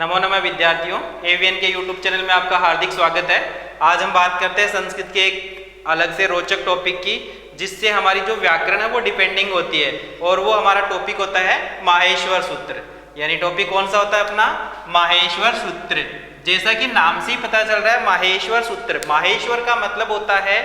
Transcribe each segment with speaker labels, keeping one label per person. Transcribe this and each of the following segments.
Speaker 1: नमो नमः विद्यार्थियों, एवीएन के यूट्यूब चैनल में आपका हार्दिक स्वागत है। आज हम बात करते हैं संस्कृत के एक अलग से रोचक टॉपिक की, जिससे हमारी जो व्याकरण है वो डिपेंडिंग होती है, और वो हमारा टॉपिक होता है माहेश्वर सूत्र। यानी टॉपिक कौन सा होता है अपना? माहेश्वर सूत्र। जैसा कि नाम से ही पता चल रहा है, माहेश्वर सूत्र। माहेश्वर का मतलब होता है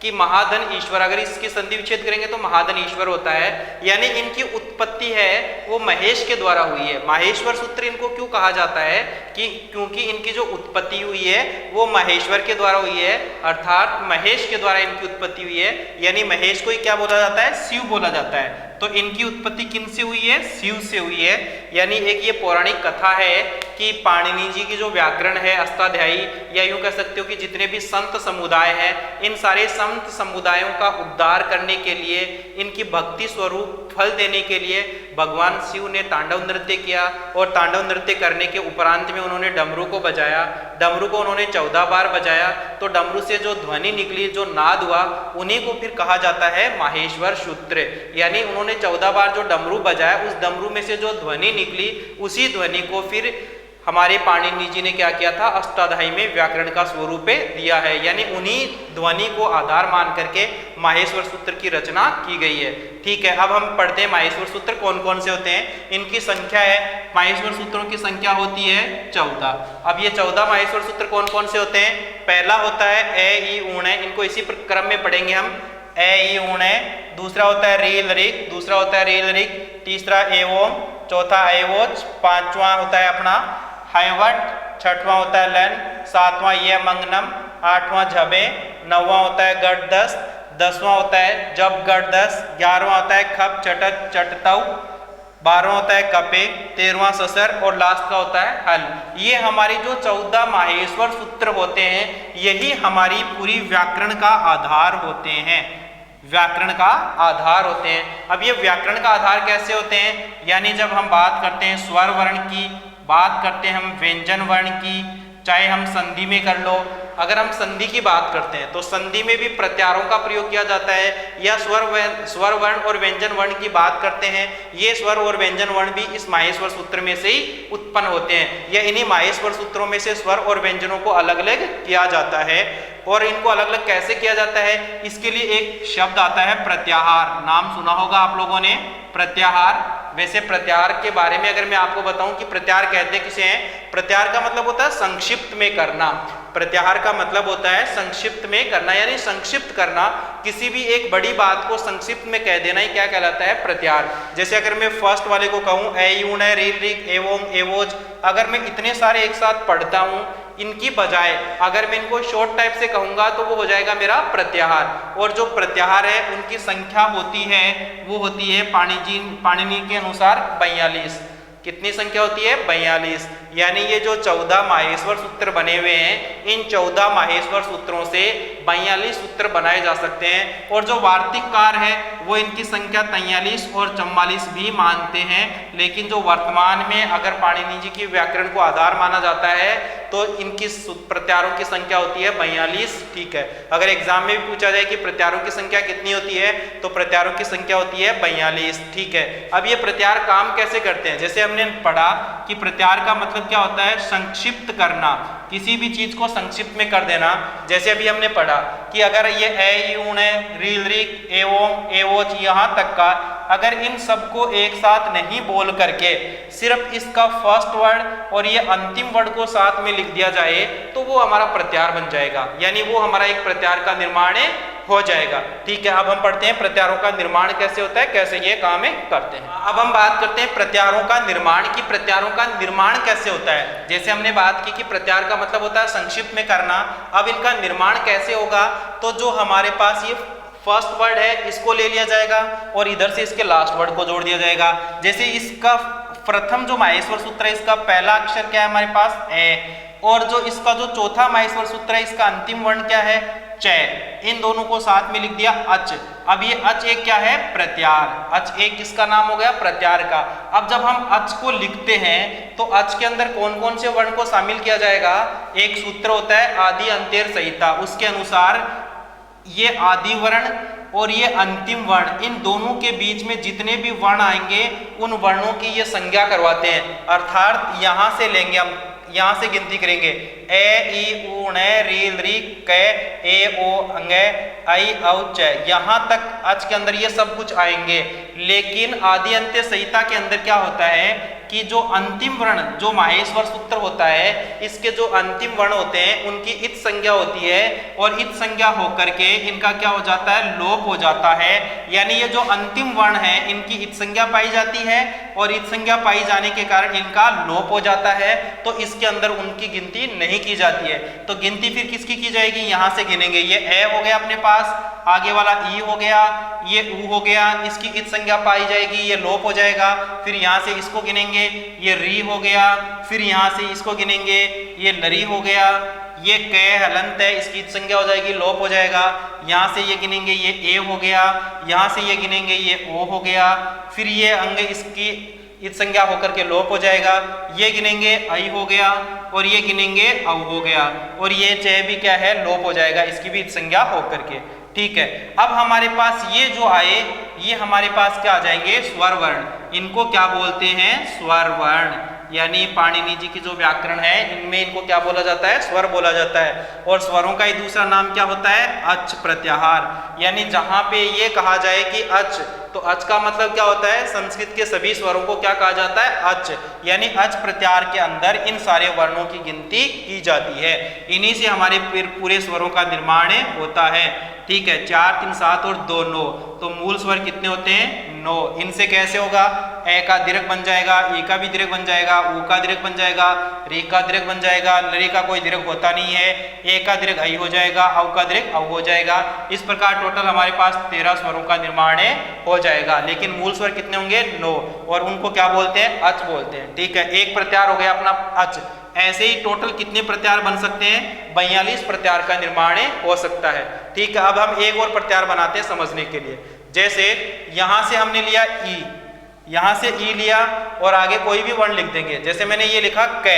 Speaker 1: कि महाधन ईश्वर। अगर इसकी संधि विच्छेद करेंगे तो महाधन ईश्वर होता है। यानी इनकी उत्पत्ति है वो महेश के द्वारा हुई है। माहेश्वर सूत्र इनको क्यों कहा जाता है? कि क्योंकि इनकी जो उत्पत्ति हुई है वो महेश्वर के द्वारा हुई है, अर्थात महेश के द्वारा इनकी उत्पत्ति हुई है। यानी महेश को ही क्या बोला जाता है? शिव बोला जाता है। तो इनकी उत्पत्ति किन से हुई है? शिव से हुई है। यानी एक ये पौराणिक कथा है कि पाणिनि जी की जो व्याकरण है अष्टाध्यायी, या यूं कह सकते हो कि जितने भी संत समुदाय हैं, इन सारे संत समुदायों का उद्धार करने के लिए, इनकी भक्ति स्वरूप फल देने के लिए भगवान शिव ने तांडव नृत्य किया, और तांडव नृत्य करने के उपरांत में उन्होंने डमरू को बजाया। डमरू को उन्होंने 14 बार बजाया, तो डमरू से जो ध्वनि निकली, जो नाद हुआ, उन्हीं को फिर कहा जाता है माहेश्वर सूत्र। यानी उन्होंने 14 बार जो डमरू बजाया, उस डमरू में से जो ध्वनि निकली, उसी ध्वनि को फिर हमारे पाणिनि जी ने क्या किया था? अष्टाध्यायी में व्याकरण का स्वरूप दिया है। यानी उन्हीं ध्वनि को आधार मान करके माहेश्वर सूत्र की रचना की गई है। ठीक है, अब हम पढ़ते हैं माहेश्वर सूत्र कौन कौन से होते हैं। इनकी संख्या है, माहेश्वर सूत्रों की संख्या होती है 14। अब ये 14 माहेश्वर सूत्र कौन कौन से होते हैं? पहला होता है ए ई ऊण है, इनको इसी क्रम में पढ़ेंगे हम। ए ई ऊण है। दूसरा होता है रील रिक, दूसरा होता है रील रिक, तीसरा एवोम, चौथा एवोच, पांचवा होता है अपना हैवट, छठवां होता है लन, सातवां ये मंगनम, आठवां झबे, नौवां होता है गढ़दस, 10वां होता है जब गढ़दस, 11वां होता है खप चटत चटतऊ, 12वां होता है कपे, 13वां ससर, और लास्ट का होता है हल। ये हमारी जो 14 माहेश्वर सूत्र होते हैं, यही हमारी पूरी व्याकरण का आधार होते हैं। व्याकरण का आधार होते हैं। अब ये व्याकरण का आधार कैसे होते हैं? यानी जब हम बात करते हैं स्वर वर्ण की, बात करते हैं हम व्यंजन वर्ण की, चाहे हम संधि में कर लो। अगर हम संधि की बात करते हैं तो संधि में भी प्रत्यारों का प्रयोग किया जाता है, या स्वर वर्ण और व्यंजन वर्ण की बात करते हैं, ये स्वर और व्यंजन वर्ण भी इस माहेश्वर सूत्र में से ही उत्पन्न होते हैं। या इन्हीं माहेश्वर सूत्रों में से स्वर और व्यंजनों को अलग अलग किया जाता है। और इनको अलग अलग कैसे किया जाता है? इसके लिए एक शब्द आता है प्रत्याहार। नाम सुना होगा आप लोगों ने, प्रत्याहार। वैसे प्रत्याहार के बारे में अगर मैं आपको बताऊं कि प्रत्याहार कहते किसे हैं? प्रत्याहार का मतलब होता है संक्षिप्त में करना। प्रत्याहार का मतलब होता है संक्षिप्त में करना, यानी संक्षिप्त करना। किसी भी एक बड़ी बात को संक्षिप्त में कह देना ही क्या कहलाता है? प्रत्याहार। जैसे अगर मैं फर्स्ट वाले को कहूँ ए यूण है, रील रिक, एवोम, एवोज, अगर मैं इतने सारे एक साथ पढ़ता हूँ, इनकी बजाय अगर मैं इनको शॉर्ट टाइप से कहूंगा तो वो हो जाएगा मेरा प्रत्याहार। और जो प्रत्याहार है उनकी संख्या होती है, वो होती है पाणिनि के अनुसार 42। कितनी संख्या होती है? 42। यानी ये जो 14 माहेश्वर सूत्र बने हुए हैं, इन 14 माहेश्वर सूत्रों से 42 सूत्र बनाए जा सकते हैं। और जो वार्तिककार है वो इनकी संख्या 43 और 44 भी मानते हैं। लेकिन जो वर्तमान में अगर पाणिनि जी की व्याकरण को आधार माना जाता है तो इनकी प्रत्यारों की संख्या होती है 42। ठीक है, अगर एग्जाम में भी पूछा जाए कि प्रत्यारों की संख्या कितनी होती है, तो प्रत्यारों की संख्या होती है 42। ठीक है, अब ये प्रत्यार काम कैसे करते हैं? जैसे हमने पढ़ा कि प्रत्यार का मतलब क्या होता है? संक्षिप्त करना, किसी भी चीज को संक्षिप्त में कर देना। जैसे अभी हमने पढ़ा कि अगर ये ए यूण है, रील रिक, एवोम, एवोच, यहाँ तक का अगर इन सबको एक साथ नहीं बोल करके सिर्फ इसका फर्स्ट वर्ड और ये अंतिम वर्ड को साथ में लिख दिया जाए तो वो हमारा प्रत्यार बन जाएगा। यानी वो हमारा एक प्रत्यार का निर्माण हो जाएगा। ठीक है, अब हम पढ़ते हैं प्रत्यारों का निर्माण कैसे होता है, कैसे ये काम करते हैं। अब हम बात करते हैं प्रत्यारों का निर्माण की। प्रत्यारों का निर्माण कैसे होता है? जैसे हमने बात की कि प्रत्यार का मतलब होता है संक्षिप्त में करना। अब इनका निर्माण कैसे होगा? तो जो हमारे पास ये फर्स्ट वर्ड है इसको ले लिया जाएगा और इधर से इसके लास्ट वर्ड को जोड़ दिया जाएगा। जैसे इसका प्रथम जो माहेश्वर सूत्र है, इसका पहला अक्षर क्या है हमारे पास? ए। और जो इसका जो चौथा माहेश्वर सूत्र है, इसका अंतिम वर्ण क्या है? च। इन दोनों को साथ में लिख दिया अच। अब ये अच एक क्या है? प्रत्यार। अच एक किसका नाम हो गया? प्रत्यार का। अब जब हम अच को लिखते हैं तो अच के अंदर कौन कौन से वर्ण को शामिल किया जाएगा? एक सूत्र होता है आदि अंत्य संहिता, उसके अनुसार ये आदि वर्ण और ये अंतिम वर्ण, इन दोनों के बीच में जितने भी वर्ण आएंगे उन वर्णों की ये संज्ञा करवाते हैं। अर्थात यहाँ से लेंगे हम, यहाँ से गिनती करेंगे ए ई उ ण री री क ए ओ अंग आई औ च, यहाँ तक अच के अंदर ये सब कुछ आएंगे। लेकिन आदि अंत्य संहिता के अंदर क्या होता है कि जो अंतिम वर्ण, जो माहेश्वर सूत्र होता है, इसके जो अंतिम वर्ण होते हैं उनकी इत संज्ञा होती है, और इत संज्ञा होकर के इनका क्या हो जाता है, लोप हो जाता है। यानी ये जो अंतिम वर्ण है इनकी इत संज्ञा पाई जाती है, और इत संज्ञा पाई जाने के कारण इनका लोप हो जाता है, तो इसके अंदर उनकी गिनती नहीं की जाती है। तो गिनती फिर किसकी की जाएगी, यहाँ से गिनेंगे। ये ए हो गया अपने पास, आगे वाला ई हो गया, ये ऊ हो गया, इसकी इत संज्ञा पाई जाएगी, ये लोप हो जाएगा। फिर यहाँ से इसको गिनेंगे, ये री हो गया, फिर यहाँ से इसको गिनेंगे, ये लरी हो गया, ये क हलंत है, इसकी इत संज्ञा हो जाएगी, लोप हो जाएगा। यहाँ से ये गिनेंगे, ये ए हो गया, यहाँ से ये गिनेंगे, ये ओ हो गया, फिर ये अंग इसकी इत संज्ञा होकर के लोप हो जाएगा। ये गिनेंगे आई हो गया, और ये गिनेंगे औ हो गया, और ये च भी क्या है, लोप हो जाएगा, इसकी भी इत संज्ञा होकर के। ठीक है, अब हमारे पास ये जो आए, ये हमारे पास क्या आ जाएंगे, स्वर वर्ण। इनको क्या बोलते हैं, स्वर वर्ण। यानी पाणिनि जी की जो व्याकरण है इनमें इनको क्या बोला जाता है, स्वर बोला जाता है। और स्वरों का ही दूसरा नाम क्या होता है, अच प्रत्याहार। यानी जहां पे ये कहा जाए कि अच, तो अच का मतलब क्या होता है, संस्कृत के सभी स्वरों को क्या कहा जाता है, अच। यानी अच प्रत्याहार के अंदर इन सारे वर्णों की गिनती की जाती है। इन्हीं से हमारे पूरे स्वरों का निर्माण होता है। ठीक है, 4 3 7 और 2 9, तो मूल स्वर कितने होते हैं, 9। इनसे कैसे होगा, ए का दीर्घ बन जाएगा, ई का भी दीर्घ बन जाएगा, ऊ का दीर्घ बन जाएगा, री का दीर्घ बन जाएगा, लरी का कोई दीर्घ होता नहीं है, ए का दीर्घ आई हो जाएगा, औ का दीर्घ औ हो जाएगा। इस प्रकार टोटल हमारे पास 13 स्वरों का निर्माण हो जाएगा। लेकिन मूल स्वर कितने होंगे, 9, और उनको क्या बोलते हैं, अच बोलते हैं। ठीक है, एक प्रत्याहार हो गया अपना अच। ऐसे ही टोटल कितने प्रत्याहार बन सकते हैं, 42 प्रत्याहार का निर्माण हो सकता है। ठीक है, अब हम एक और प्रत्याहार बनाते हैं समझने के लिए। जैसे यहां से हमने लिया ई, यहां से ई लिया और आगे कोई भी वर्ण लिख देंगे। जैसे मैंने ये लिखा क,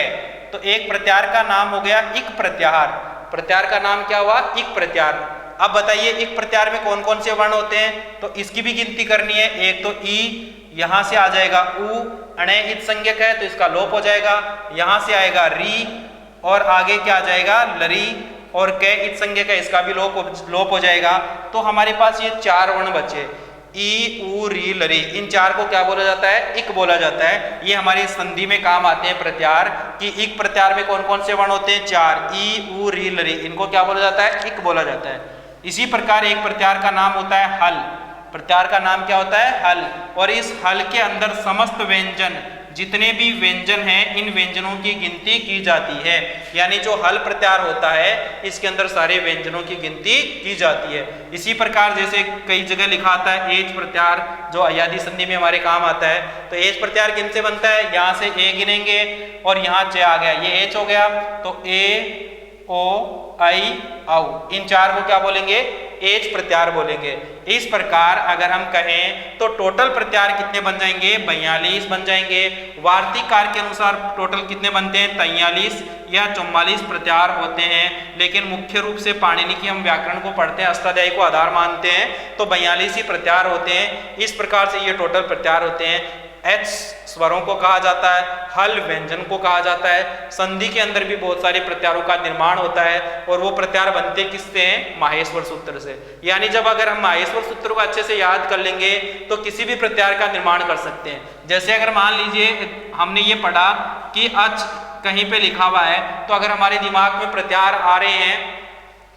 Speaker 1: तो एक प्रत्याहार का नाम हो गया इक प्रत्याहार। प्रत्याहार का नाम क्या हुआ, इक प्रत्याहार। अब बताइए इक प्रत्याहार में कौन कौन से वर्ण होते हैं, तो इसकी भी गिनती करनी है। एक तो ई, यहां से आ जाएगा ऊ, अणे इत संज्ञक है तो इसका लोप हो जाएगा। यहां से आएगा री, और आगे क्या आ जाएगा, लरी, और क इत संज्ञक है, इसका भी लोप हो जाएगा। तो हमारे पास ये 4 वर्ण बचे, ई ऊ री लरी। इन 4 को क्या बोला जाता है, इक बोला जाता है। ये हमारे संधि में काम आते हैं प्रत्याहार, कि इक प्रत्याहार में कौन कौन से वर्ण होते हैं, 4, ई ऊ री लरी। इनको क्या बोला जाता है, इक बोला जाता है। इसी प्रकार एक प्रत्याहार का नाम होता है हल। प्रत्याहार का नाम क्या होता है, हल। और इस हल के अंदर समस्त व्यंजन, जितने भी व्यंजन हैं, इन व्यंजनों की गिनती की जाती है। यानी जो हल प्रत्याहार होता है इसके अंदर सारे व्यंजनों की गिनती की जाती है। इसी प्रकार जैसे कई जगह लिखा आता है एज प्रत्याहार, जो अयादी संधि में हमारे काम आता है। तो एज प्रत्याहार किन से बनता है, यहाँ से ए गिनेंगे और यहाँ च आ गया, ये एच हो गया, तो ए ओ आई औ, इन 4 को क्या बोलेंगे, एज प्रत्याहार बोलेंगे। इस प्रकार अगर हम कहें तो टोटल प्रत्याहार कितने बन जाएंगे, 42 बन जाएंगे। वार्तिककार के अनुसार टोटल कितने बनते हैं, 43 या 44 प्रत्याहार होते हैं। लेकिन मुख्य रूप से पाणिनि की हम व्याकरण को पढ़ते हैं, अष्टाध्यायी को आधार मानते हैं, तो 42 ही प्रत्याहार होते हैं। इस प्रकार से ये टोटल प्रत्याहार होते हैं। एच स्वरों को कहा जाता है, हल व्यंजन को कहा जाता है। संधि के अंदर भी बहुत सारे प्रत्याहारों का निर्माण होता है, और वो प्रत्याहार बनते किससे हैं, माहेश्वर सूत्र से। यानी जब अगर हम माहेश्वर सूत्र को अच्छे से याद कर लेंगे तो किसी भी प्रत्याहार का निर्माण कर सकते हैं। जैसे अगर मान लीजिए हमने ये पढ़ा कि अच कहीं पे लिखा हुआ है, तो अगर हमारे दिमाग में प्रत्याहार आ रहे हैं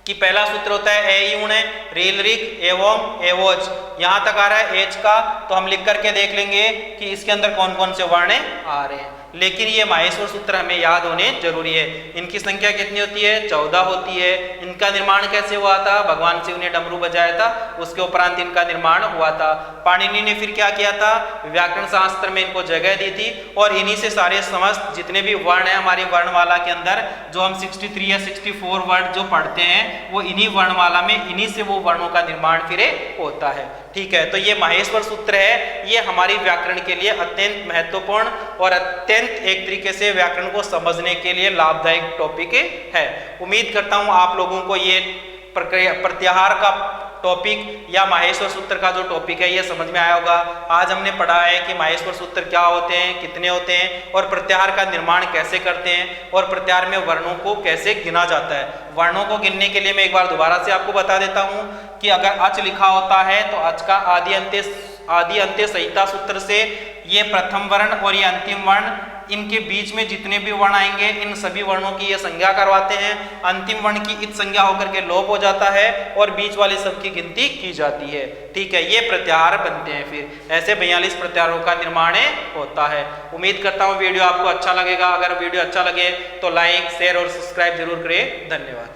Speaker 1: कि पहला सूत्र होता है ए यूण रेल रिक एवं एवोज, यहाँ तक आ रहा है एच का, तो हम लिख करके देख लेंगे कि इसके अंदर कौन कौन से वर्ण आ रहे हैं। लेकिन ये माहेश्वर सूत्र हमें याद होने जरूरी है। इनकी संख्या कितनी होती है, 14 होती है। इनका निर्माण कैसे हुआ था, भगवान शिव ने डमरू बजाया था, उसके उपरांत इनका निर्माण हुआ था। पाणिनि ने फिर क्या किया था, व्याकरण शास्त्र में इनको जगह दी थी, और इन्हीं से सारे समस्त जितने भी वर्ण है हमारी वर्णमाला के अंदर, जो हम 63 या 64 वर्ण जो पढ़ते हैं, वो इन्हीं वर्णमाला में, इन्हीं से वो वर्णों का निर्माण फिर होता है। ठीक है, तो ये माहेश्वर सूत्र है, ये हमारी व्याकरण के लिए अत्यंत महत्वपूर्ण और अत्यंत एक तरीके से व्याकरण को समझने के लिए लाभदायक टॉपिक है। उम्मीद करता हूं आप लोगों को ये प्रत्याहार का टॉपिक या माहेश्वर सूत्र का जो टॉपिक है ये समझ में आया होगा। आज हमने पढ़ा है कि माहेश्वर सूत्र क्या होते हैं, कितने होते हैं और प्रत्याहार का निर्माण कैसे करते हैं और प्रत्याहार में वर्णों को कैसे गिना जाता है। वर्णों को गिनने के लिए मैं एक बार दोबारा से आपको बता देता हूँ कि अगर अच लिखा होता है तो अच का आदि अंत्य संहिता सूत्र से ये प्रथम वर्ण और ये अंतिम वर्ण, इनके बीच में जितने भी वर्ण आएंगे इन सभी वर्णों की ये संज्ञा करवाते हैं। अंतिम वर्ण की इत संज्ञा होकर के लोप हो जाता है और बीच वाले सब की गिनती की जाती है। ठीक है, ये प्रत्याहार बनते हैं। फिर ऐसे 42 प्रत्याहारों का निर्माण होता है। उम्मीद करता हूँ वीडियो आपको अच्छा लगेगा। अगर वीडियो अच्छा लगे तो लाइक, शेयर और सब्सक्राइब जरूर करें। धन्यवाद।